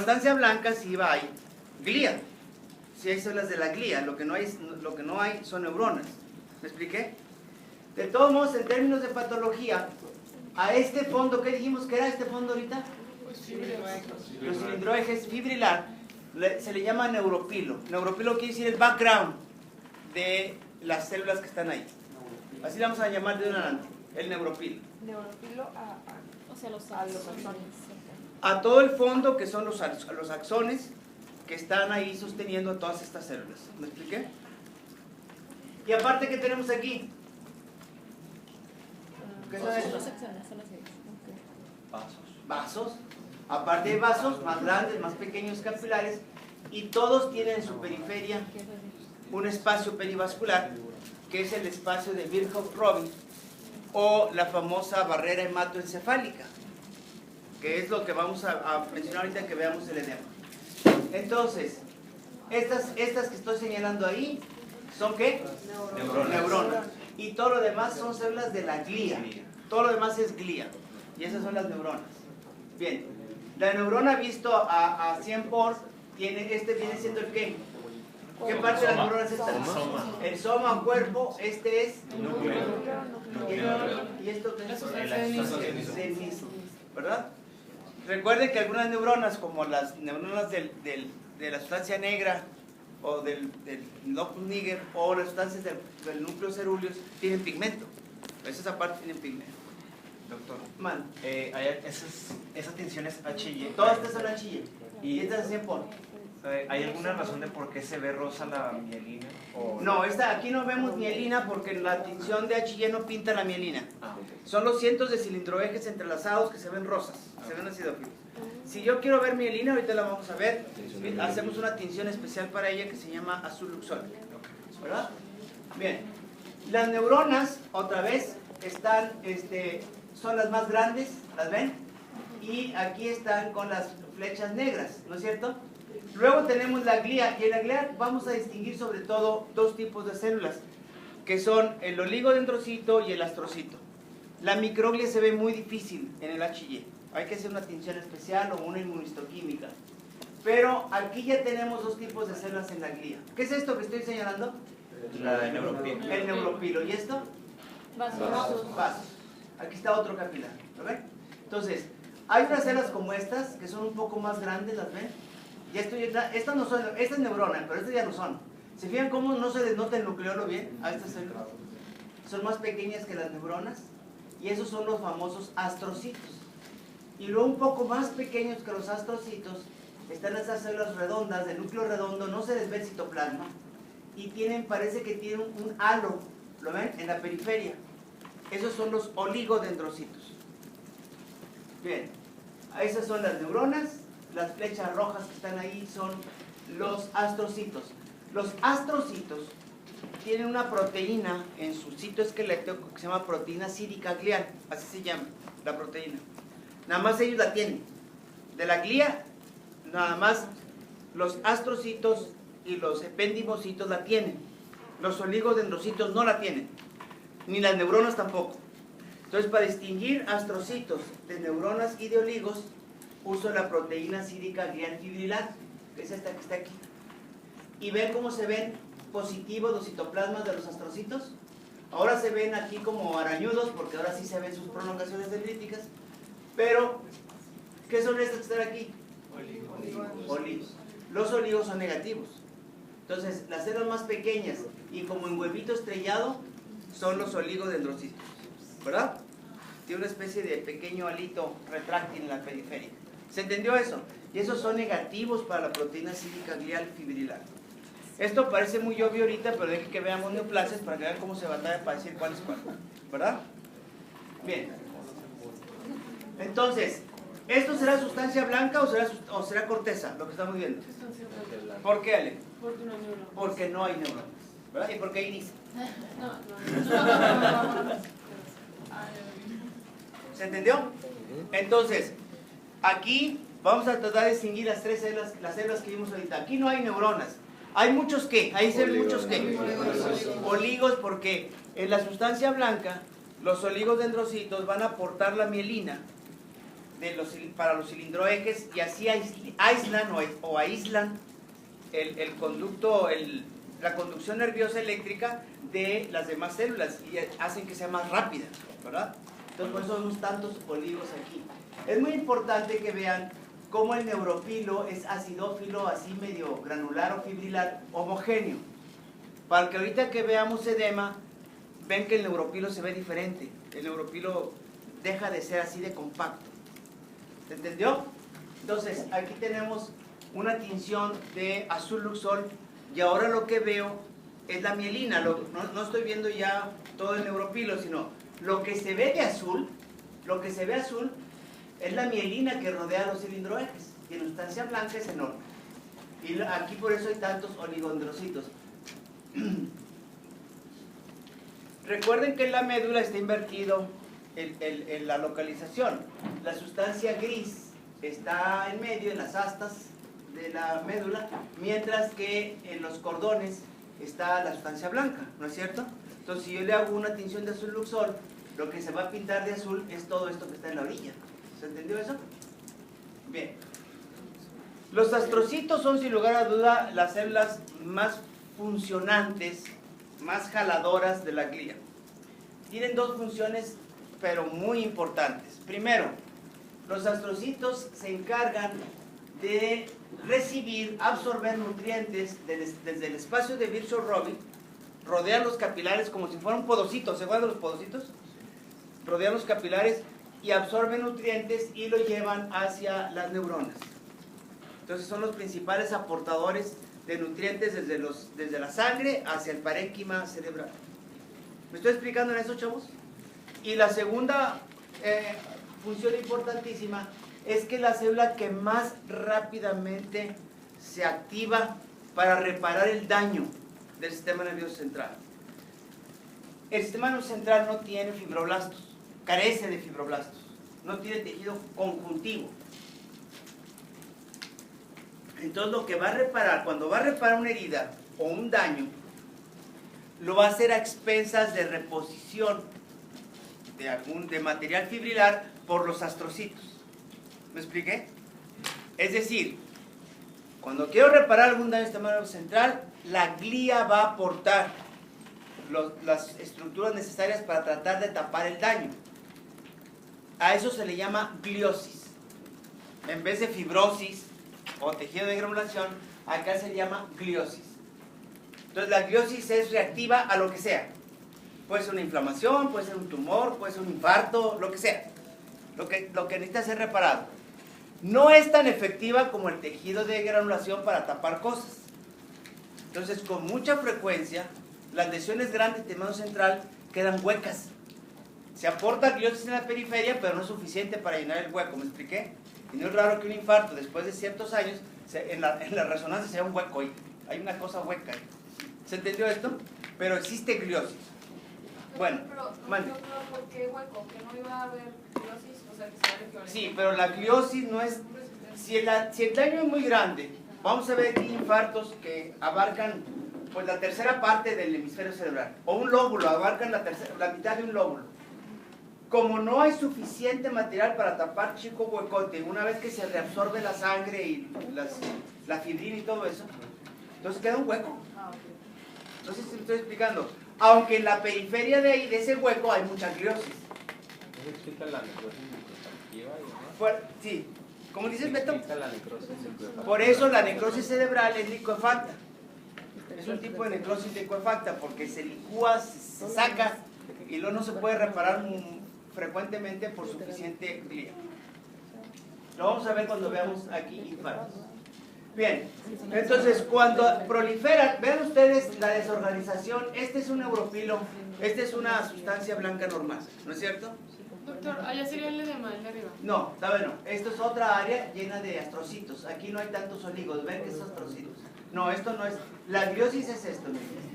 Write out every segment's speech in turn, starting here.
sustancia blanca sí hay glía. Sí hay células de la glía, lo que no hay son neuronas. ¿Me expliqué? De todos modos, en términos de patología, a este fondo, ¿qué dijimos que era este fondo ahorita? Los cilindroejes fibrilar, se le llama neuropilo. Neuropilo quiere decir el background de las células que están ahí. Así le vamos a llamar de un adelante, el neuropilo. Neuropilo o sea, los axones. A todo el fondo, que son los axones que están ahí sosteniendo a todas estas células. ¿Me expliqué? Y aparte, ¿qué tenemos aquí? ¿Qué son estos? Vasos. Aparte de vasos, más grandes, más pequeños, capilares, y todos tienen en su periferia un espacio perivascular, que es el espacio de Virchow-Robin, o la famosa barrera hematoencefálica, que es lo que vamos a mencionar ahorita que veamos el edema. Entonces, estas que estoy señalando ahí, ¿son qué? Neuronas. Y todo lo demás son células de la glía. Todo lo demás es glía. Y esas son las neuronas. Bien. La neurona visto a 100 por, viene siendo el qué. ¿Qué parte de las neuronas es esta? El soma, cuerpo, este es núcleo. ¿Y esto qué es? Cenis, ¿verdad? Recuerden que algunas neuronas, como las neuronas de la sustancia negra, o del locus niger, o las sustancias del núcleo cerúleos, tienen pigmento. Esas aparte tienen pigmento. Doctor, Man. esa tensión es HY. Todas estas son HY. ¿Y estas es 100 por? ¿Hay alguna razón de por qué se ve rosa la mielina? No, aquí no vemos mielina porque la tinción de HY no pinta la mielina. Son los cientos de cilindroejes entrelazados que se ven rosas, se ven acidófilos. Si yo quiero ver mielina, ahorita la vamos a ver. Hacemos una tinción especial para ella que se llama azul luxol. ¿Verdad? Bien. Las neuronas, otra vez, están, son las más grandes, ¿las ven? Y aquí están con las flechas negras, ¿no es cierto? Luego tenemos la glía, y en la glía vamos a distinguir sobre todo dos tipos de células, que son el oligodendrocito y el astrocito. La microglia se ve muy difícil en el HY, hay que hacer una tinción especial o una inmunistoquímica. Pero aquí ya tenemos dos tipos de células en la glía. ¿Qué es esto que estoy señalando? La neuropilo. El neuropilo. ¿Y esto? Vasos. Aquí está otro capilar, ¿lo ven? Entonces, hay unas células como estas, que son un poco más grandes, ¿las ven? Y estas no son, estas neuronas, pero estas ya no son. ¿Se fijan cómo no se denota el nucleolo bien a estas células? Son más pequeñas que las neuronas, y esos son los famosos astrocitos. Y luego un poco más pequeños que los astrocitos están esas células redondas, de núcleo redondo, no se les ve el citoplasma, y parece que tienen un halo, ¿lo ven? En la periferia. Esos son los oligodendrocitos. Bien, esas son las neuronas, las flechas rojas que están ahí son los astrocitos. Los astrocitos tienen una proteína en su citoesqueleto que se llama proteína círica glial, así se llama la proteína. Nada más ellos la tienen. De la glía, nada más los astrocitos y los ependimocitos la tienen. Los oligodendrocitos no la tienen, ni las neuronas tampoco. Entonces, para distinguir astrocitos de neuronas y de oligos, uso la proteína círica glial fibrilar, que es esta que está aquí. Y ven cómo se ven positivos los citoplasmas de los astrocitos. Ahora se ven aquí como arañudos, porque ahora sí se ven sus prolongaciones dendríticas. Pero, ¿qué son estas que están aquí? Oligos. Los oligos son negativos. Entonces, las células más pequeñas y como en huevito estrellado son los oligodendrocitos, ¿verdad? Tiene una especie de pequeño halito retráctil en la periferia. ¿Se entendió eso? Y esos son negativos para la proteína círica glial fibrilar. Esto parece muy obvio ahorita, pero dejen que veamos neoplasias para que vean cómo se batalla para decir cuál es cuál, ¿verdad? Bien. Entonces, ¿esto será sustancia blanca o será corteza, lo que estamos viendo? ¿Por qué, Ale? Porque no hay neuronas, ¿verdad? ¿Y por qué inicia? ¿Se entendió? Entonces, aquí vamos a tratar de distinguir las tres células, las células que vimos ahorita. Aquí no hay neuronas. Hay muchos qué, ahí se ven muchos qué. Oligos, porque en la sustancia blanca, los oligodendrocitos van a aportar la mielina para los cilindroejes y así aíslan o aíslan el conducto, la conducción nerviosa eléctrica de las demás células y hacen que sea más rápida, ¿verdad? Entonces por eso vemos tantos oligos aquí. Es muy importante que vean cómo el neuropilo es acidófilo, así medio granular o fibrilar, homogéneo. Para que ahorita que veamos edema, ven que el neuropilo se ve diferente. El neuropilo deja de ser así de compacto. ¿Se entendió? Entonces, aquí tenemos una tinción de azul luxol y ahora lo que veo es la mielina. No estoy viendo ya todo el neuropilo, sino lo que se ve de azul, es la mielina que rodea los cilindroejes. Y en sustancia blanca es enorme. Y aquí por eso hay tantos oligodendrocitos. Recuerden que en la médula está invertido en la localización. La sustancia gris está en medio, en las astas de la médula, mientras que en los cordones está la sustancia blanca, ¿no es cierto? Entonces, si yo le hago una tinción de azul luxol, lo que se va a pintar de azul es todo esto que está en la orilla. ¿Se entendió eso? Bien. Los astrocitos son, sin lugar a duda, las células más funcionantes, más jaladoras de la glía. Tienen dos funciones, pero muy importantes. Primero, los astrocitos se encargan de recibir, absorber nutrientes desde el espacio de Virchow-Robin, rodean los capilares como si fueran podocitos. ¿Se acuerdan de los podocitos? Rodean los capilares y absorben nutrientes y lo llevan hacia las neuronas. Entonces son los principales aportadores de nutrientes desde la sangre hacia el parénquima cerebral. ¿Me estoy explicando en eso, chavos? Y la segunda función importantísima es que la célula que más rápidamente se activa para reparar el daño del sistema nervioso central. El sistema nervioso central no tiene fibroblastos, carece de fibroblastos, no tiene tejido conjuntivo. Entonces lo que va a reparar, cuando va a reparar una herida o un daño, lo va a hacer a expensas de reposición de material fibrilar por los astrocitos. ¿Me expliqué? Es decir, cuando quiero reparar algún daño del sistema nervioso central, la glía va a aportar las estructuras necesarias para tratar de tapar el daño. A eso se le llama gliosis. En vez de fibrosis o tejido de granulación, acá se llama gliosis. Entonces la gliosis es reactiva a lo que sea. Puede ser una inflamación, puede ser un tumor, puede ser un infarto, lo que sea. Lo que necesita ser reparado. No es tan efectiva como el tejido de granulación para tapar cosas. Entonces, con mucha frecuencia, las lesiones grandes del sistema central quedan huecas. Se aporta gliosis en la periferia, pero no es suficiente para llenar el hueco. ¿Me expliqué? Y no es raro que un infarto, después de ciertos años, en la resonancia sea un hueco ahí. Hay una cosa hueca ahí. ¿Se entendió esto? Pero existe gliosis. Bueno, mande. ¿Por qué hueco? ¿Que no iba a haber gliosis? O sea, que se va a regionalizar. Sí, pero la gliosis no es... Si el daño es muy grande, vamos a ver aquí infartos que abarcan pues la tercera parte del hemisferio cerebral. O un lóbulo, abarcan la mitad de un lóbulo. Como no hay suficiente material para tapar chico huecote, una vez que se reabsorbe la sangre y la fibrina y todo eso, entonces queda un hueco. No sé si me estoy explicando. Aunque en la periferia de ahí, de ese hueco, hay mucha gliosis. ¿Eso explica la necrosis microcolectiva? Sí. ¿Cómo dices, Beto? Explica la necrosis microcolectiva. Por eso la necrosis cerebral es licuefacta. Es un tipo de necrosis licuefacta porque se licúa, se saca y luego no se puede reparar frecuentemente por suficiente glía. Lo vamos a ver cuando veamos aquí infartos. Bien, entonces cuando proliferan, vean ustedes la desorganización, este es un neuropilo, esta es una sustancia blanca normal, ¿no es cierto? Doctor, allá sería el edema, el de arriba. No, todavía no, esto es otra área llena de astrocitos, aquí no hay tantos oligos, ven que son astrocitos. No, esto no es, la gliosis es esto, miren.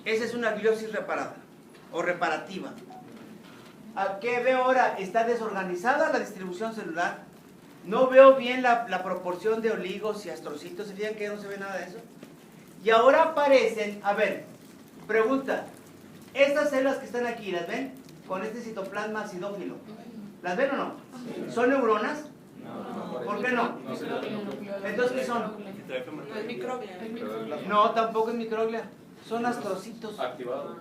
Esa es una gliosis reparada o reparativa. ¿A qué veo ahora? Está desorganizada la distribución celular. No veo bien la proporción de oligos y astrocitos. ¿Se fijan que no se ve nada de eso? Y ahora aparecen, a ver, pregunta. Estas células que están aquí, ¿las ven? con este citoplasma acidófilo? ¿Las ven o no? ¿Son neuronas? No. ¿Por qué no? Entonces, ¿qué son? No es microglia. No, tampoco es microglia. Son astrocitos. Activado.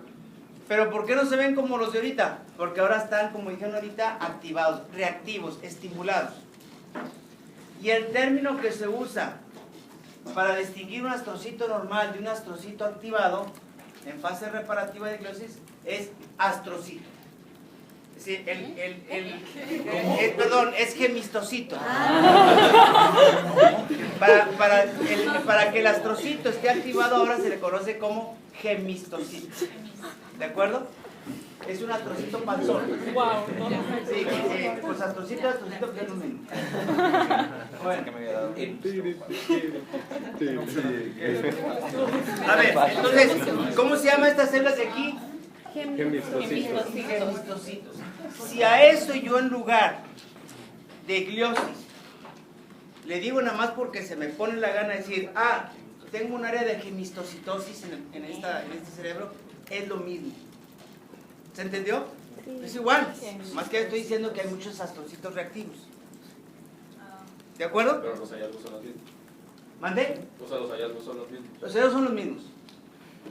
Pero ¿por qué no se ven como los de ahorita? Porque ahora están, como dijeron ahorita, activados, reactivos, estimulados. Y el término que se usa para distinguir un astrocito normal de un astrocito activado en fase reparativa de gliosis es astrocito. Es decir, perdón, es gemistocito. Para que el astrocito esté activado ahora se le conoce como gemistocito. ¿De acuerdo? Es un astrocito panzón. Wow. Sí, pues astrocito pues es lo mismo. Bueno. A ver, entonces, ¿cómo se llaman estas células de aquí? Gemistocitos. Si a eso yo en lugar de gliosis le digo nada más porque se me pone la gana de decir, tengo un área de gemistocitosis en este cerebro, es lo mismo. ¿Se entendió? Es igual, más que estoy diciendo que hay muchos astrocitos reactivos. ¿De acuerdo? Pero los hallazgos son los mismos. ¿Mandé? O sea, los hallazgos son los mismos. Los hallazgos son los mismos.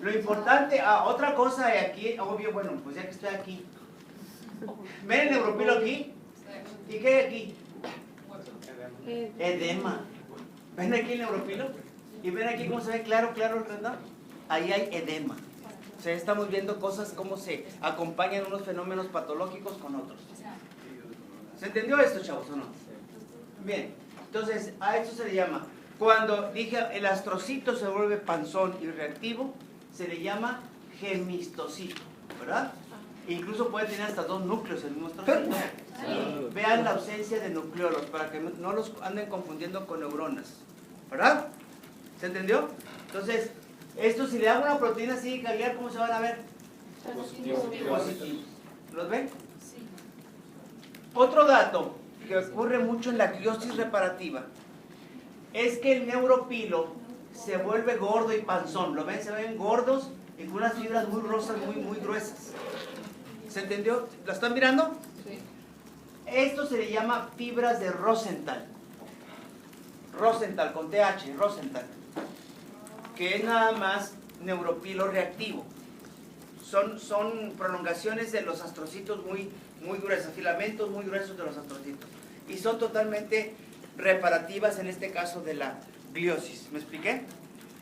Lo importante, otra cosa de aquí, obvio, bueno, pues ya que estoy aquí. ¿Ven el neuropilo aquí? ¿Y qué hay aquí? Edema. ¿Ven aquí el neuropilo? ¿Y ven aquí cómo se ve claro el rendón? Ahí hay edema. O sea, estamos viendo cosas cómo se acompañan unos fenómenos patológicos con otros. ¿Se entendió esto, chavos, o no? Bien, entonces a esto se le llama, cuando dije el astrocito se vuelve panzón y reactivo, se le llama gemistocito, ¿verdad? Incluso puede tener hasta 2 núcleos el mismo astrocito. Vean la ausencia de nucleolos para que no los anden confundiendo con neuronas, ¿verdad? ¿Se entendió? Entonces, esto si le hago una proteína así cagliar, ¿cómo se van a ver? Positivos. Positivos. ¿Los ven? Sí. Otro dato que ocurre mucho en la gliosis reparativa es que el neuropilo se vuelve gordo y panzón. ¿Lo ven? Se ven gordos y con unas fibras muy rosas, muy gruesas. ¿Se entendió? ¿La están mirando? Sí. Esto se le llama fibras de Rosenthal. Rosenthal, con TH, Rosenthal. Que es nada más neuropilo reactivo. Son prolongaciones de los astrocitos muy gruesas, filamentos muy gruesos de los astrocitos. Y son totalmente reparativas en este caso de la gliosis. ¿Me expliqué?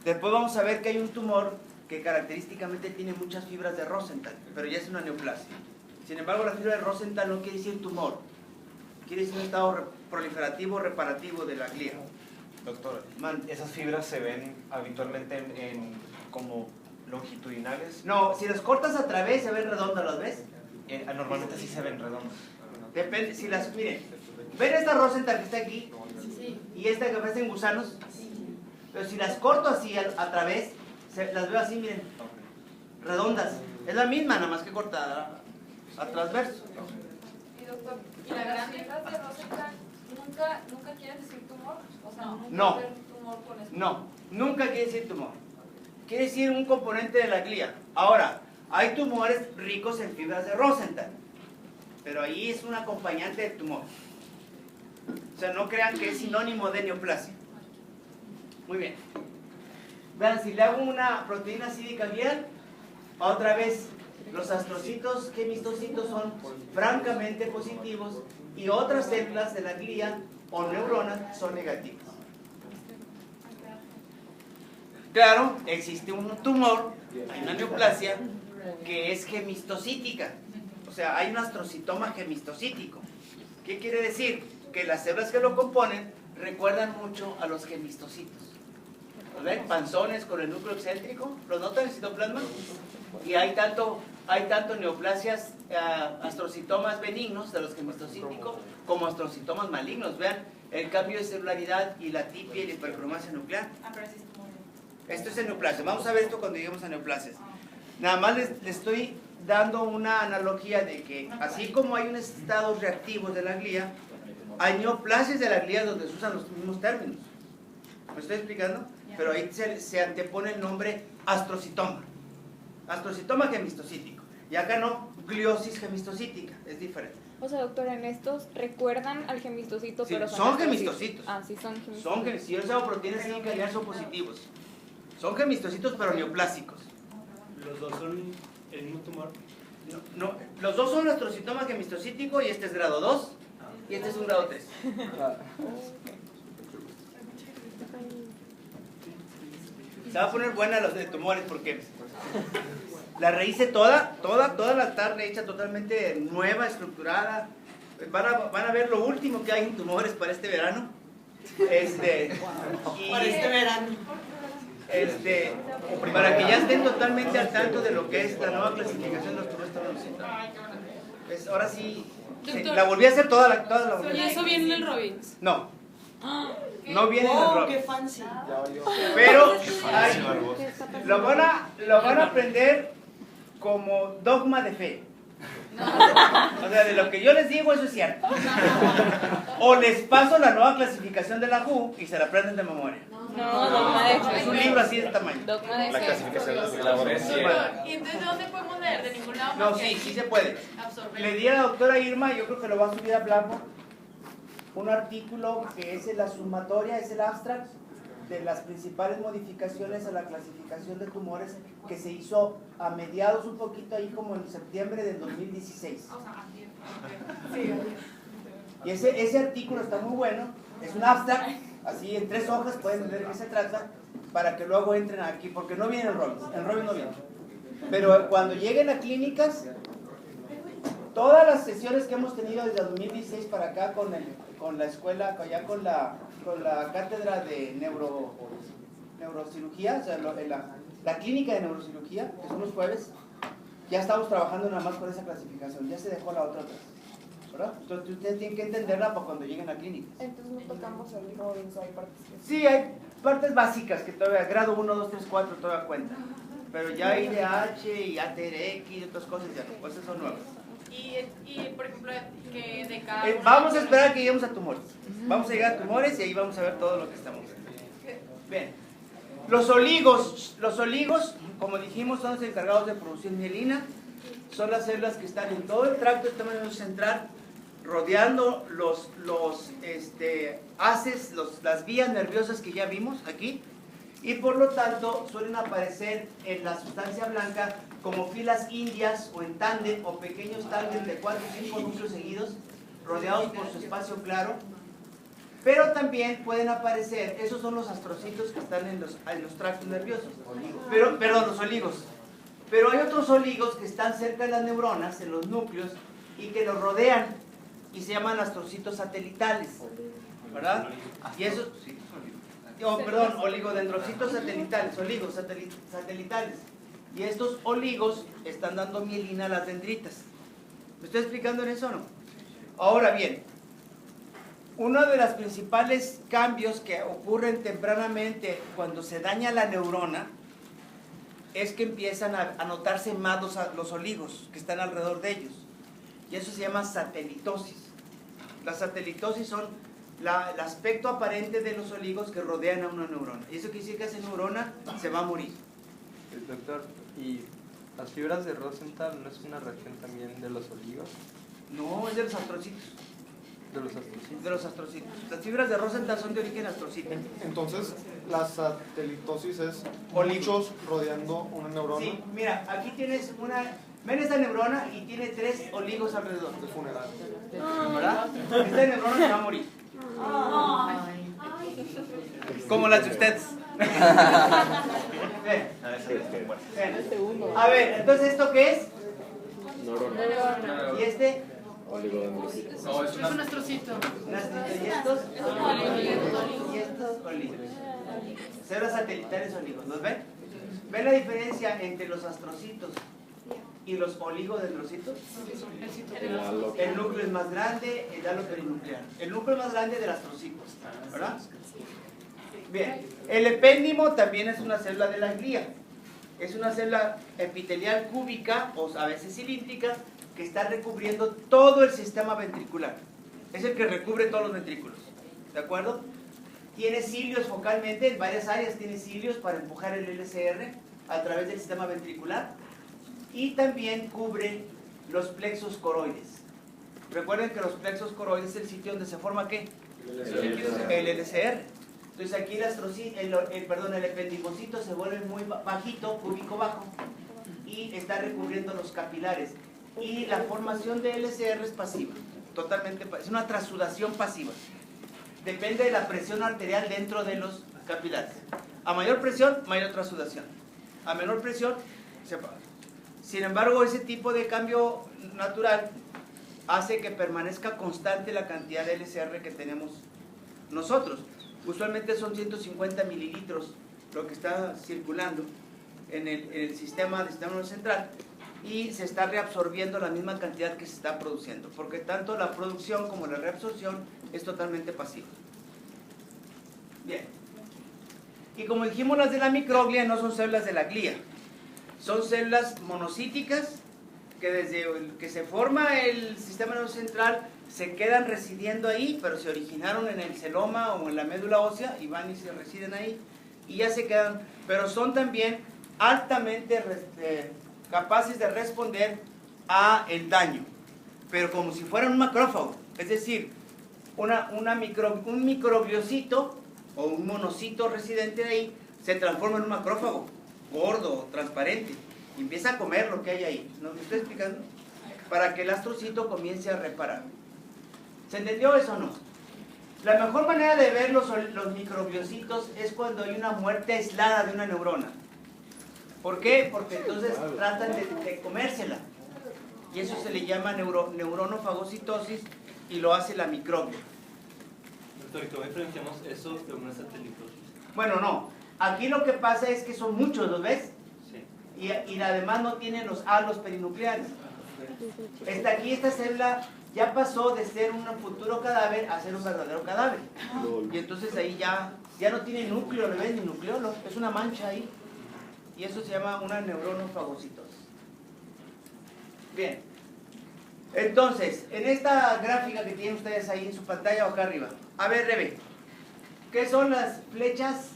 Después vamos a ver que hay un tumor que característicamente tiene muchas fibras de Rosenthal, pero ya es una neoplasia. Sin embargo, la fibra de Rosenthal no quiere decir tumor, quiere decir un estado proliferativo, reparativo de la glía. Doctor, ¿esas fibras se ven habitualmente como longitudinales? No, si las cortas a través se ven redondas, ¿las ves? Normalmente sí se ven redondas. Depende, si las, miren, ¿ven esta Rosenthal que está aquí? Sí. Y esta que parecen gusanos. Pero si las corto así a través, las veo así, miren, redondas. Es la misma, nada más que cortada a transverso. Y doctor, ¿y las fibras de Rosenthal nunca quieren decir tumor? O sea, nunca No. ver tumor con esto. No, nunca quiere decir tumor. Quiere decir un componente de la glía. Ahora, hay tumores ricos en fibras de Rosenthal, pero ahí es un acompañante del tumor. O sea, no crean que es sinónimo de neoplasia. Muy bien. Vean, si le hago una proteína cídica glial, otra vez los astrocitos gemistocitos son francamente positivos y otras células de la glía o neuronas son negativas. Claro, existe un tumor, hay una neoplasia que es gemistocítica. O sea, hay un astrocitoma gemistocítico. ¿Qué quiere decir? Que las células que lo componen recuerdan mucho a los gemistocitos. ¿Lo ven? Panzones con el núcleo excéntrico. ¿Lo notan en el citoplasma? Y hay tanto neoplasias, astrocitomas benignos de los gemistocíticos como astrocitomas malignos. Vean el cambio de celularidad y la tipia y la hipercromasia nuclear. Esto es en neoplasia. Vamos a ver esto cuando lleguemos a neoplasias. Nada más les estoy dando una analogía de que así como hay un estado reactivo de la glía, hay neoplasias de la glía donde se usan los mismos términos. ¿Me estoy explicando? Pero ahí se antepone el nombre astrocitoma. Astrocitoma gemistocítico. Y acá no, gliosis gemistocítica, es diferente. O sea, doctor, en estos recuerdan al gemistocito, Sí, pero son astrocitos. gemistocitos. Ah, sí, son gemistocitos. Si yo les hago proteínas sin calidad son positivos. Son gemistocitos pero neoplásicos. Los dos son el mismo tumor. No, los dos son astrocitoma gemistocítico y este es grado 2 y este es un grado 3. Se va a poner buena los de tumores porque la rehice toda la tarde hecha totalmente nueva, estructurada. Van a ver lo último que hay en tumores para este verano. Para este verano. Para que ya estén totalmente al tanto de lo que es la nueva clasificación de los tumores tóxicos. Pues ahora sí, Doctor, la volví a hacer toda la ¿y eso viene en el Robbins? No, no viene en el ¡Oh, rock. qué fancy! Pero lo van a aprender como dogma de fe. O sea, de lo que yo les digo, eso es cierto. O les paso la nueva clasificación de la WHO y se la aprenden de memoria. No, dogma de Es un fe. libro así de tamaño. Dogma de La fe. clasificación de los ¿Y entonces de dónde podemos leer? ¿De ningún lado? No, más que sí, ahí? sí se puede. Absorber. Le di a la doctora Irma, yo creo que lo va a subir a Blackboard, un artículo que es la sumatoria, es el abstract de las principales modificaciones a la clasificación de tumores que se hizo a mediados, un poquito ahí como en septiembre del 2016. O sea, entiendo. Y ese artículo está muy bueno, es un abstract, así en 3 hojas pueden ver de qué se trata, para que luego entren aquí, porque no viene el Robbins no viene. Pero cuando lleguen a clínicas, todas las sesiones que hemos tenido desde 2016 para acá con la escuela, ya con la cátedra de neurocirugía, o sea, la clínica de neurocirugía, que son los jueves, ya estamos trabajando nada más con esa clasificación, ya se dejó la otra atrás, ¿verdad? Entonces ustedes tienen que entenderla para cuando lleguen a clínica. Entonces no tocamos el Robbins, hay partes que... Sí, hay partes básicas que todavía, grado 1, 2, 3, 4 todavía cuentan, pero ya IDH y ATRX y otras cosas ya, pues esas son nuevas. Y por ejemplo, que de cada Vamos a esperar a que lleguemos a tumores. Vamos a llegar a tumores y ahí vamos a ver todo lo que estamos viendo. Bien. Los oligos, como dijimos, son los encargados de producir mielina. Son las células que están en todo el tracto nervioso central, rodeando los haces, las vías nerviosas que ya vimos aquí. Y por lo tanto suelen aparecer en la sustancia blanca como filas indias o en tándem o pequeños tándem de 4 o 5 núcleos seguidos rodeados por su espacio claro. Pero también pueden aparecer, esos son los astrocitos que están en los tractos nerviosos, perdón, los oligos. Pero hay otros oligos que están cerca de las neuronas, en los núcleos, y que los rodean y se llaman astrocitos satelitales, ¿verdad? Y esos... oligodendrocitos satelitales, oligos satelitales. Y estos oligos están dando mielina a las dendritas. ¿Me estoy explicando en eso o no? Ahora bien, uno de los principales cambios que ocurren tempranamente cuando se daña la neurona es que empiezan a notarse más los oligos que están alrededor de ellos. Y eso se llama satelitosis. La satelitosis son el aspecto aparente de los oligos que rodean a una neurona. Y eso quiere decir que esa neurona se va a morir. Doctor, ¿y las fibras de Rosenthal no es una región también de los oligos? No, es de los astrocitos. ¿De los astrocitos? De los astrocitos. Las fibras de Rosenthal son de origen astrocito. Entonces, la satelitosis es Oligos. muchos rodeando una neurona Sí, mira, aquí tienes ven esta neurona y tiene 3 oligos alrededor. de funeral. ¿Verdad? Esta neurona se va a morir. Como las de ustedes. Ven, ven. A ver, entonces, ¿esto qué es? ¿Y este? No, es Es un astrocito. ¿Y estos? Y estos oligos. Células satelitales oligos. ¿Los ven? ¿Ven la diferencia entre los astrocitos y los oligodendrocitos? El núcleo es más grande, el halo perinuclear. El núcleo más grande del astrocito, ¿verdad? Bien, el epéndimo también es una célula de la glía. Es una célula epitelial cúbica o a veces cilíndrica que está recubriendo todo el sistema ventricular. Es el que recubre todos los ventrículos, ¿de acuerdo? Tiene cilios focalmente, en varias áreas tiene cilios para empujar el LCR a través del sistema ventricular. y también cubre los plexos coroides. Recuerden que los plexos coroides es el sitio donde se forma ¿qué? El LCR. Entonces aquí el ependicocito se vuelve muy bajito, cúbico bajo, y está recubriendo los capilares. Y la formación de LCR es pasiva, totalmente es una transudación pasiva. Depende de la presión arterial dentro de los capilares. A mayor presión, mayor transudación. A menor presión, se apaga. Sin embargo, ese tipo de cambio natural hace que permanezca constante la cantidad de LCR que tenemos nosotros. Usualmente son 150 mililitros lo que está circulando en el sistema nervioso central, y se está reabsorbiendo la misma cantidad que se está produciendo, porque tanto la producción como la reabsorción es totalmente pasiva. Bien. Y como dijimos, las de la microglia no son células de la glía, son células monocíticas que desde que se forma el sistema nervioso central se quedan residiendo ahí, pero se originaron en el celoma o en la médula ósea y van y se residen ahí y ya se quedan, pero son también altamente capaces de responder a el daño, pero como si fueran un macrófago, es decir, un microbiocito o un monocito residente de ahí se transforma en un macrófago gordo, transparente, y empieza a comer lo que hay ahí. ¿No me estoy explicando? Para que el astrocito comience a reparar. ¿Se entendió eso o no? La mejor manera de ver los microbiocitos es cuando hay una muerte aislada de una neurona. ¿Por qué? Porque entonces tratan de comérsela. Y eso se le llama neuronofagocitosis y lo hace la microbia. Doctor, ¿y cómo diferenciamos eso de una satelitosis? Bueno, no. Aquí lo que pasa es que son muchos, ¿los ves? Sí. Y además no tienen los halos perinucleares. Esta célula ya pasó de ser un futuro cadáver a ser un verdadero cadáver. Y entonces ahí ya no tiene núcleo, ¿lo ves? Ni nucleolo, es una mancha ahí. Y eso se llama una neuronofagocitosis. Bien. Entonces, en esta gráfica que tienen ustedes ahí en su pantalla o acá arriba, a ver, Rebe, ¿qué son las flechas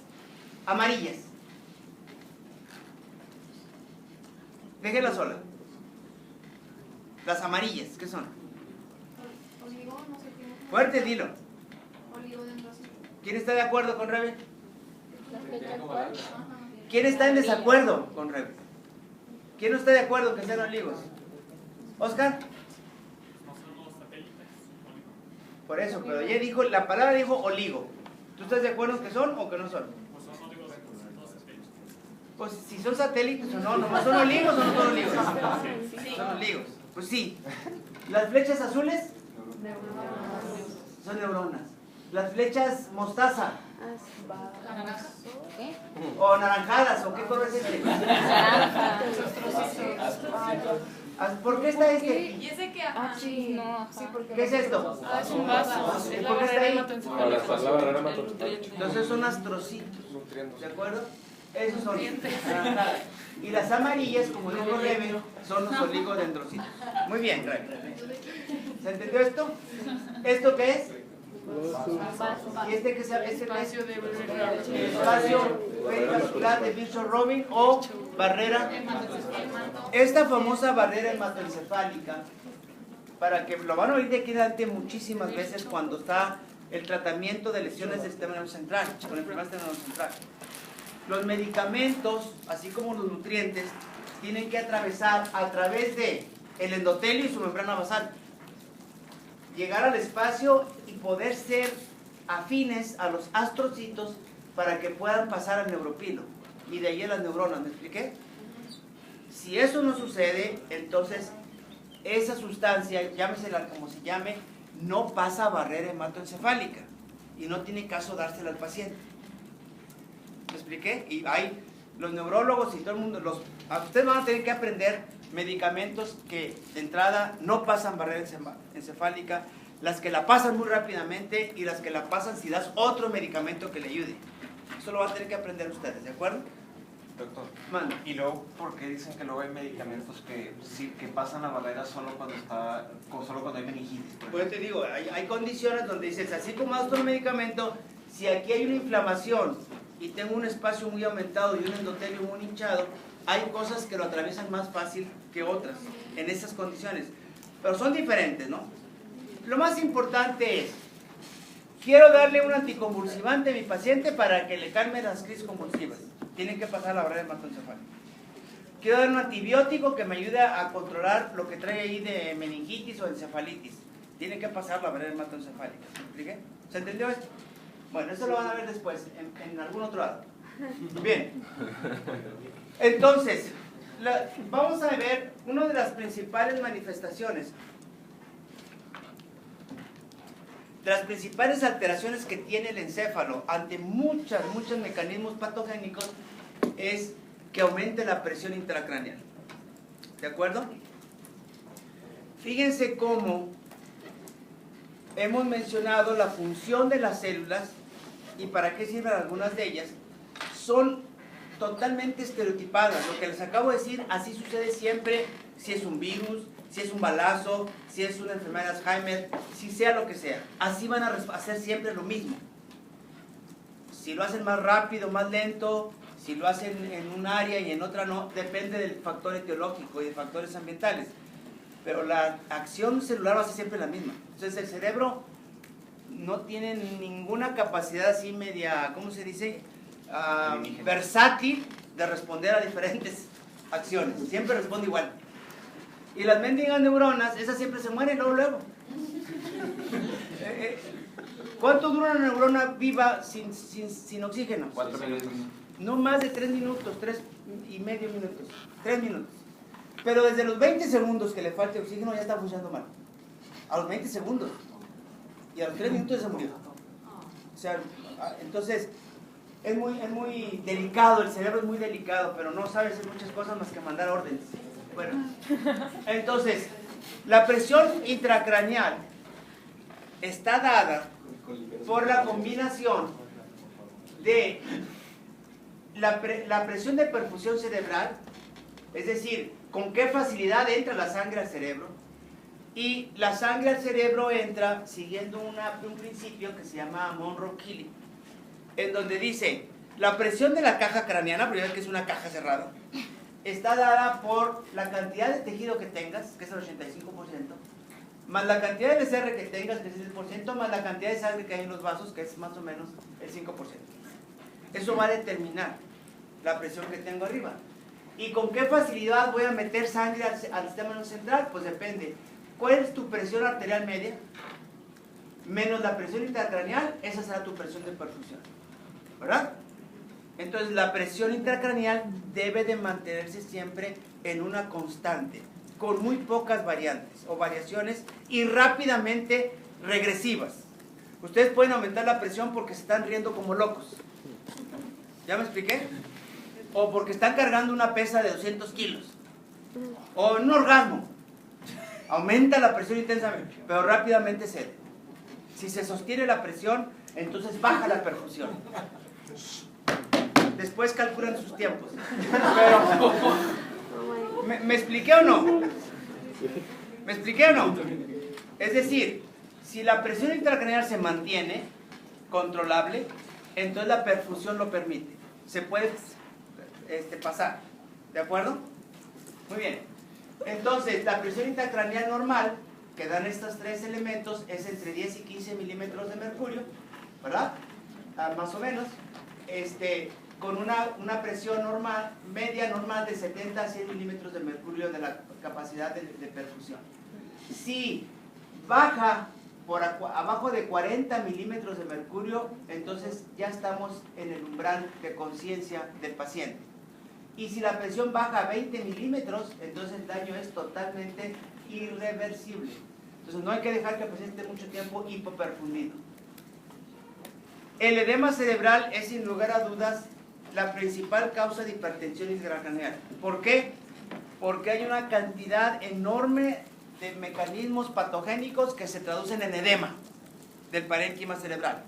amarillas? Déjenla sola. Las amarillas, ¿qué son? Oligo, no sé qué. Fuerte, dilo. Oligodendrocito. ¿Quién está de acuerdo con Rebe? ¿La flecha cuál? Ajá. ¿Quién está en desacuerdo con Rebe? ¿Quién no está de acuerdo que sean oligos? ¿Oscar? Por eso, pero ella dijo, la palabra dijo oligo. ¿Tú estás de acuerdo que son o que no son? Pues si son satélites o no, nomás son oligos o no son oligos. Son oligos. Pues sí. ¿Las flechas azules? Son neuronas. ¿Las flechas mostaza? ¿Qué? ¿O naranjadas? ¿O qué color es este? Naranja. ¿Por qué está este? Y ese que, Ah, ajá. sí, no, ajá. Sí, porque ¿Qué es esto? Ah, es un vaso. Es la ¿Por qué está barrera ahí? hematoencefálica. Para estar la barrera hematoencefálica. Entonces son astrocitos. Nutriendo. ¿De acuerdo? Esos son naranjadas. Y las amarillas, como dijo Rebe, son los oligodendrocitos. Muy bien, Rebe. ¿Se entendió esto? ¿Esto qué es? ¿Y este qué es? ¿Este qué es? Espacio de El espacio perivascular de Virchow-Robin o barrera. Esta famosa barrera hematoencefálica, para que lo van a oír de aquí adelante muchísimas veces cuando está el tratamiento de lesiones del sistema nervioso central, con el primer sistema nervioso central. Los medicamentos, así como los nutrientes, tienen que atravesar a través de el endotelio y su membrana basal, llegar al espacio y poder ser afines a los astrocitos para que puedan pasar al neuropilo y de ahí a las neuronas. ¿Me expliqué? Si eso no sucede, entonces esa sustancia, llámesela como se llame, no pasa barrera hematoencefálica y no tiene caso dársela al paciente. ¿Me expliqué? Y hay los neurólogos y todo el mundo, ustedes van a tener que aprender medicamentos que de entrada no pasan barrera encefálica, las que la pasan muy rápidamente y las que la pasan si das otro medicamento que le ayude. Eso lo van a tener que aprender ustedes, ¿de acuerdo? Doctor, Manda. ¿y luego por qué dicen que luego hay medicamentos que sí que pasan la barrera solo cuando hay meningitis? Pues te digo, hay condiciones donde dices, así como das otro medicamento, si aquí hay una inflamación y tengo un espacio muy aumentado y un endotelio muy hinchado, hay cosas que lo atraviesan más fácil que otras en esas condiciones, pero son diferentes, ¿no? Lo más importante es, quiero darle un anticonvulsivante a mi paciente para que le calme las crisis convulsivas. Tienen que pasar la barrera hematoencefálica. Quiero dar un antibiótico que me ayude a controlar lo que trae ahí de meningitis o encefalitis. Tienen que pasar la barrera hematoencefálica. ¿Me expliqué? ¿Se entendió esto? Bueno, eso lo van a ver después, en algún otro lado. Bien. Entonces, vamos a ver una de las principales manifestaciones, de las principales alteraciones que tiene el encéfalo ante muchos mecanismos patogénicos es que aumente la presión intracraneal. ¿De acuerdo? Fíjense cómo hemos mencionado la función de las células y para qué sirven algunas de ellas. Son totalmente estereotipadas. Lo que les acabo de decir, así sucede siempre, si es un virus, si es un balazo, si es una enfermedad de Alzheimer, si sea lo que sea. Así van a hacer siempre lo mismo. Si lo hacen más rápido, más lento, si lo hacen en un área y en otra no, depende del factor etiológico y de factores ambientales. Pero la acción celular va a ser siempre la misma. Entonces el cerebro no tiene ninguna capacidad así media, ¿cómo se dice? Versátil de responder a diferentes acciones. Siempre responde igual. Y las mendigas neuronas, esas siempre se mueren luego. ¿Cuánto dura una neurona viva sin oxígeno? 4 minutos. No más de 3 minutos, 3 y medio minutos, 3 minutos. Pero desde los 20 segundos que le falte oxígeno ya está funcionando mal. A los 20 segundos. Y a los 3 minutos ya se murió. O sea, entonces, es muy delicado, el cerebro es muy delicado, pero no sabe hacer muchas cosas más que mandar órdenes. Bueno, entonces, la presión intracraneal está dada por la combinación de la presión de perfusión cerebral, es decir, con qué facilidad entra la sangre al cerebro, y la sangre al cerebro entra siguiendo un principio que se llama Monro-Killing, en donde dice, la presión de la caja craneana, primero que es una caja cerrada, está dada por la cantidad de tejido que tengas, que es el 85%, más la cantidad de SR que tengas, que es el 10%, más la cantidad de sangre que hay en los vasos, que es más o menos el 5%. Eso va a determinar la presión que tengo arriba. ¿Y con qué facilidad voy a meter sangre al sistema nervioso central? Pues depende. ¿Cuál es tu presión arterial media? Menos la presión intracraneal, esa será tu presión de perfusión. ¿Verdad? Entonces la presión intracraneal debe de mantenerse siempre en una constante, con muy pocas variantes o variaciones y rápidamente regresivas. Ustedes pueden aumentar la presión porque se están riendo como locos. ¿Ya me expliqué? O porque están cargando una pesa de 200 kilos. O un orgasmo. Aumenta la presión intensamente, pero rápidamente cede. Si se sostiene la presión, entonces baja la perfusión. Después calculan sus tiempos. Pero, ¿me expliqué o no? ¿Me expliqué o no? Es decir, si la presión intracraneal se mantiene controlable, entonces la perfusión lo permite. Se puede pasar. ¿De acuerdo? Muy bien. Entonces, la presión intracraneal normal, que dan estos tres elementos, es entre 10 y 15 milímetros de mercurio, ¿verdad? Más o menos. Con una presión normal, media normal de 70 a 100 milímetros de mercurio de la capacidad de perfusión. Si baja por abajo de 40 milímetros de mercurio, entonces ya estamos en el umbral de conciencia del paciente. Y si la presión baja a 20 milímetros, entonces el daño es totalmente irreversible. Entonces no hay que dejar que el paciente esté mucho tiempo hipoperfundido. El edema cerebral es sin lugar a dudas la principal causa de hipertensión intracraneal. ¿Por qué? Porque hay una cantidad enorme de mecanismos patogénicos que se traducen en edema del parénquima cerebral.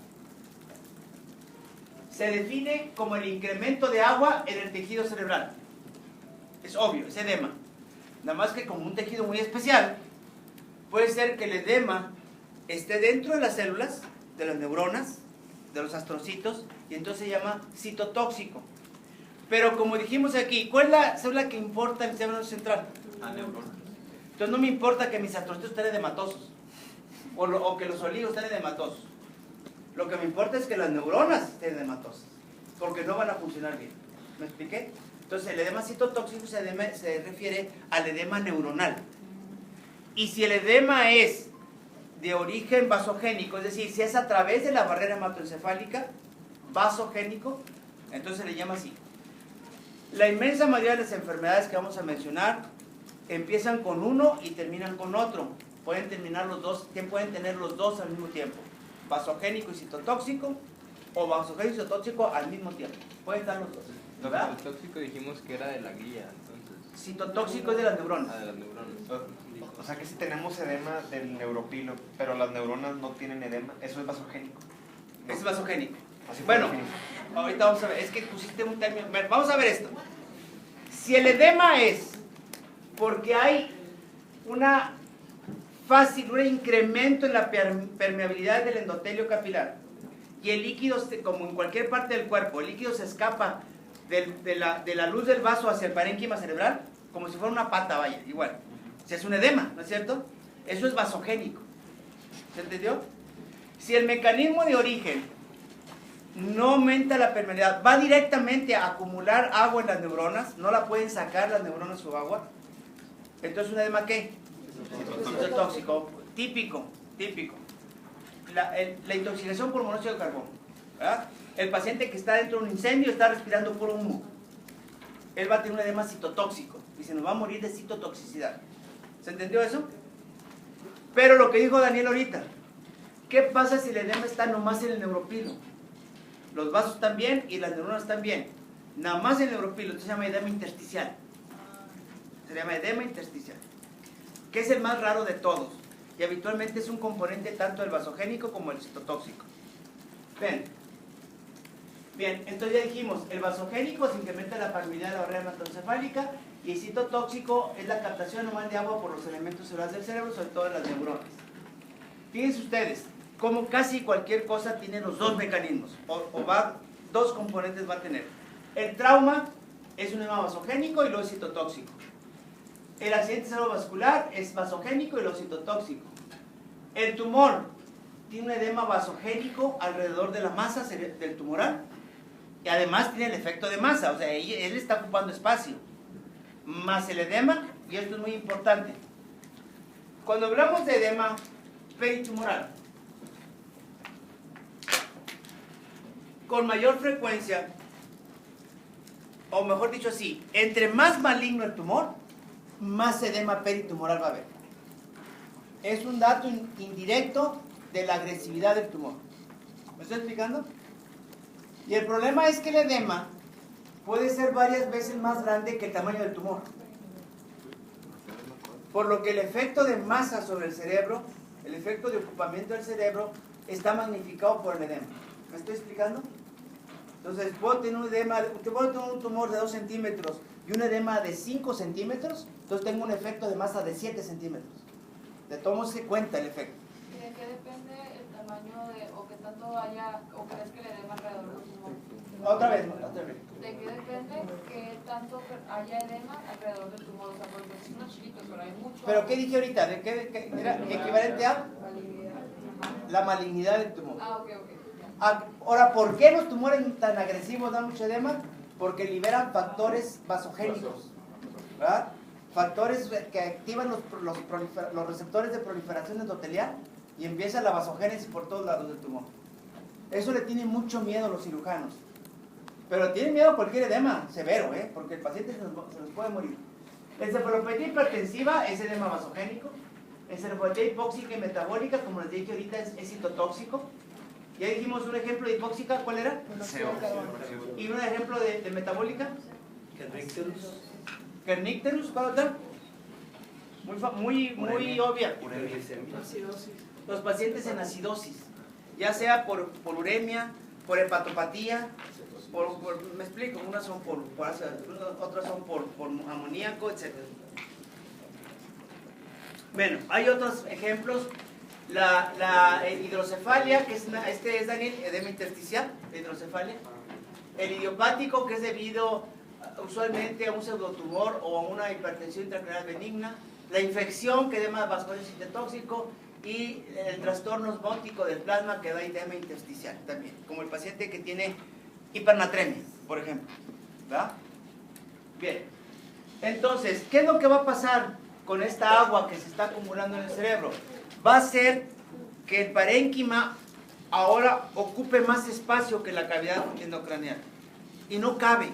Se define como el incremento de agua en el tejido cerebral. Es obvio, es edema. Nada más que como un tejido muy especial, puede ser que el edema esté dentro de las células, de las neuronas, de los astrocitos, y entonces se llama citotóxico. Pero como dijimos aquí, ¿cuál es la célula que importa en el sistema nervioso central? La neurona. Entonces no me importa que mis astrocitos estén edematosos o que los oligos estén edematosos. Lo que me importa es que las neuronas estén edematosas, porque no van a funcionar bien. ¿Me expliqué? Entonces el edema citotóxico se refiere al edema neuronal. Y si el edema es de origen vasogénico, es decir, si es a través de la barrera hematoencefálica, vasogénico, entonces se le llama así. La inmensa mayoría de las enfermedades que vamos a mencionar empiezan con uno y terminan con otro. Pueden terminar los dos, pueden tener los dos al mismo tiempo. Vasogénico y citotóxico, o vasogénico y citotóxico al mismo tiempo. Pueden estar los dos. Lo ¿Verdad? tóxico dijimos que era de la guía, entonces. Citotóxico es de las neuronas. Ah, de las neuronas. O sea que si tenemos edema del neuropilo, pero las neuronas no tienen edema, eso es vasogénico. Es vasogénico. Así Bueno, fue definido. ahorita vamos a ver, es que pusiste un término. Vamos a ver esto. Si el edema es porque hay un incremento en la permeabilidad del endotelio capilar y el líquido, como en cualquier parte del cuerpo, el líquido se escapa de la luz del vaso hacia el parénquima cerebral, como si fuera una pata, vaya, igual. Si es un edema, ¿no es cierto? Eso es vasogénico. ¿Se entendió? Si el mecanismo de origen no aumenta la permeabilidad, va directamente a acumular agua en las neuronas, no la pueden sacar las neuronas su agua, entonces un edema ¿qué? Citotóxico, típico. La intoxicación por monóxido de carbono, ¿verdad? El paciente que está dentro de un incendio está respirando puro humo, él va a tener un edema citotóxico y se nos va a morir de citotoxicidad. ¿Se entendió eso? Pero lo que dijo Daniel ahorita, ¿qué pasa si el edema está nomás en el neuropilo? Los vasos están bien y las neuronas están bien. Nada más en el neuropilo, esto se llama edema intersticial. Se llama edema intersticial, que es el más raro de todos. Y habitualmente es un componente tanto del vasogénico como el citotóxico. Bien, entonces ya dijimos, el vasogénico se incrementa la permeabilidad de la barrera hematoencefálica y el citotóxico es la captación normal de agua por los elementos celulares del cerebro, sobre todo en las neuronas. Fíjense ustedes, como casi cualquier cosa tiene los dos mecanismos, dos componentes va a tener. El trauma es un edema vasogénico y luego es citotóxico. El accidente cerebrovascular es vasogénico y luego citotóxico. El tumor tiene un edema vasogénico alrededor de la masa del tumoral y además tiene el efecto de masa, o sea, él está ocupando espacio, más el edema, y esto es muy importante. Cuando hablamos de edema peritumoral, con mayor frecuencia, o mejor dicho así, entre más maligno el tumor, más edema peritumoral va a haber. Es un dato indirecto de la agresividad del tumor. ¿Me estoy explicando? Y el problema es que el edema puede ser varias veces más grande que el tamaño del tumor. Por lo que el efecto de masa sobre el cerebro, el efecto de ocupamiento del cerebro, está magnificado por el edema. ¿Me estoy explicando? Entonces, puedo tener un tumor de 2 centímetros y un edema de 5 centímetros, entonces tengo un efecto de masa de 7 centímetros. De todo modo se cuenta el efecto. ¿Y de qué depende el tamaño o qué tanto haya, o crees que le edema alrededor del tumor? Otra vez. ¿De qué depende que tanto haya edema alrededor del tumor? O sea, porque es uno chiquito, pero hay mucho. ¿Pero qué dije ahorita? ¿De qué era equivalente a? La malignidad del tumor. Ok. Ahora, ¿por qué los tumores tan agresivos dan mucho edema? Porque liberan factores vasogénicos, ¿verdad? Factores que activan los receptores de proliferación endotelial y empieza la vasogénesis por todos lados del tumor. Eso le tiene mucho miedo a los cirujanos. Pero tienen miedo a cualquier edema severo, porque el paciente se nos puede morir. La encefalopatía hipertensiva es edema vasogénico. La encefalopatía hipóxica y metabólica, como les dije ahorita, es citotóxico. Ya dijimos un ejemplo de hipóxica, ¿cuál era? ¿Y un ejemplo de metabólica? Kernicterus, ¿cuál otra? Muy obvia. Los pacientes en acidosis, ya sea por uremia, por hepatopatía, me explico, unas son por otras son por amoníaco, etc. Bueno, hay otros ejemplos. La hidrocefalia, que es Daniel, edema intersticial, la hidrocefalia. El idiopático, que es debido usualmente a un pseudotumor o a una hipertensión intracraneal benigna, la infección que edema vascular tóxico y el trastorno osmótico del plasma que da edema intersticial también, como el paciente que tiene hipernatremia, por ejemplo, ¿verdad? Bien, entonces, ¿qué es lo que va a pasar con esta agua que se está acumulando en el cerebro? Va a ser que el parénquima ahora ocupe más espacio que la cavidad endocraneal y no cabe.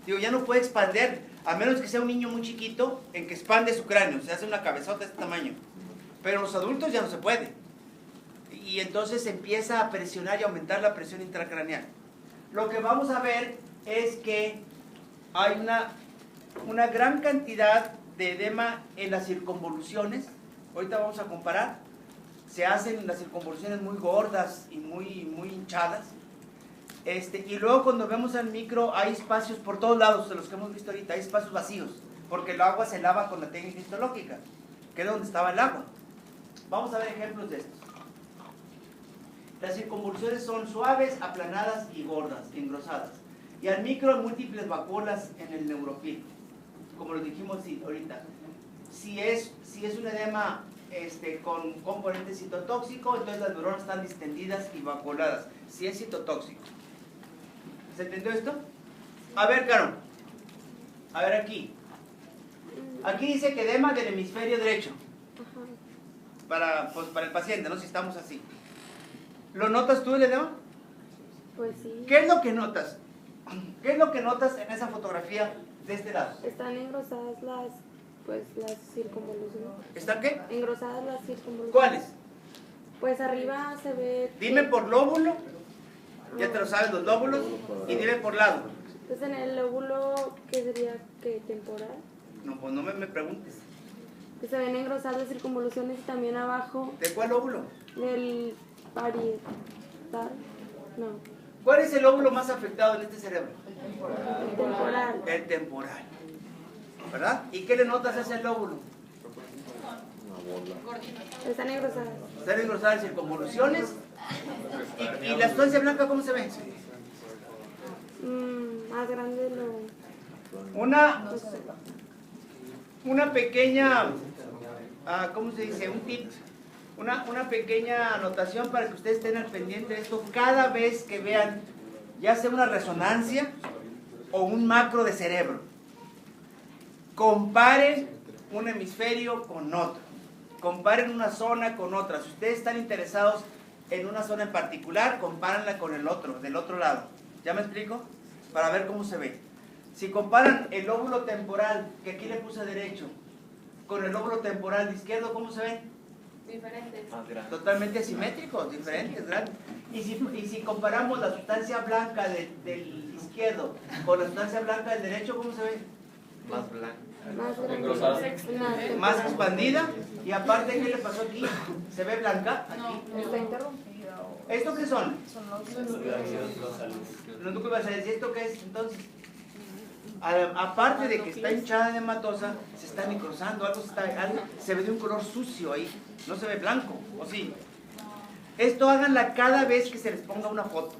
Digo, ya no puede expandir, a menos que sea un niño muy chiquito en que expande su cráneo, se hace una cabezota de este tamaño. Pero los adultos ya no se puede. Y entonces empieza a presionar y aumentar la presión intracraneal. Lo que vamos a ver es que hay una gran cantidad de edema en las circunvoluciones. Ahorita vamos a comparar. Se hacen las circunvoluciones muy gordas y muy hinchadas. Y luego cuando vemos al micro hay espacios por todos lados de los que hemos visto ahorita, hay espacios vacíos, porque el agua se lava con la técnica histológica, que es donde estaba el agua. Vamos a ver ejemplos de estos. Las circunvoluciones son suaves, aplanadas y gordas, engrosadas. Y al micro hay múltiples vacuolas en el neuropil, como lo dijimos ahorita. Si es un edema con componente citotóxico, entonces las neuronas están distendidas y vacuoladas. Si es citotóxico. ¿Se entendió esto? A ver, Caro. A ver aquí. Aquí dice que edema del hemisferio derecho. Para el paciente, ¿no? Si estamos así. ¿Lo notas tú el edema? Pues sí. ¿Qué es lo que notas? ¿Qué es lo que notas en esa fotografía de este lado? Están engrosadas las circunvoluciones. ¿Están qué? Engrosadas las circunvoluciones. ¿Cuáles? Pues arriba se ve... Dime por lóbulo. Ya te lo sabes, los lóbulos. Y dime por lado. Pues en el lóbulo, ¿qué sería? ¿Qué? ¿Temporal? No, pues no me preguntes. Que se ven engrosadas las circunvoluciones y también abajo ¿De cuál lóbulo? del parietal. No. ¿Cuál es el lóbulo más afectado en este cerebro? El temporal. El temporal. ¿Verdad? ¿Y qué le notas a ese lóbulo? Están engrosadas. Están engrosadas circunvoluciones. ¿Y la sustancia blanca cómo se ve? Más grande lo... Una pequeña, ¿cómo se dice? Un tip, una pequeña anotación para que ustedes estén al pendiente de esto cada vez que vean ya sea una resonancia o un macro de cerebro. Comparen un hemisferio con otro, comparen una zona con otra. Si ustedes están interesados en una zona en particular, compárenla con el otro, del otro lado. ¿Ya me explico? Para ver cómo se ve. Si comparan el lóbulo temporal, que aquí le puse derecho, con el lóbulo temporal de izquierdo, ¿cómo se ven? Diferentes. Totalmente asimétricos, diferentes, grandes. Y si comparamos la sustancia blanca del izquierdo con la sustancia blanca del derecho, ¿cómo se ve? Más blanco. Más Engrosada. grande. Más expandida. Y aparte, ¿qué le pasó aquí? ¿Se ve blanca? Aquí. Está interrumpida. ¿Esto qué son? Son los... No, ¿tú qué vas a decir? ¿Esto qué es entonces? Aparte de que está hinchada de hematosa, se está necrosando, algo se ve de un color sucio ahí, no se ve blanco, ¿o sí? Esto háganla cada vez que se les ponga una foto.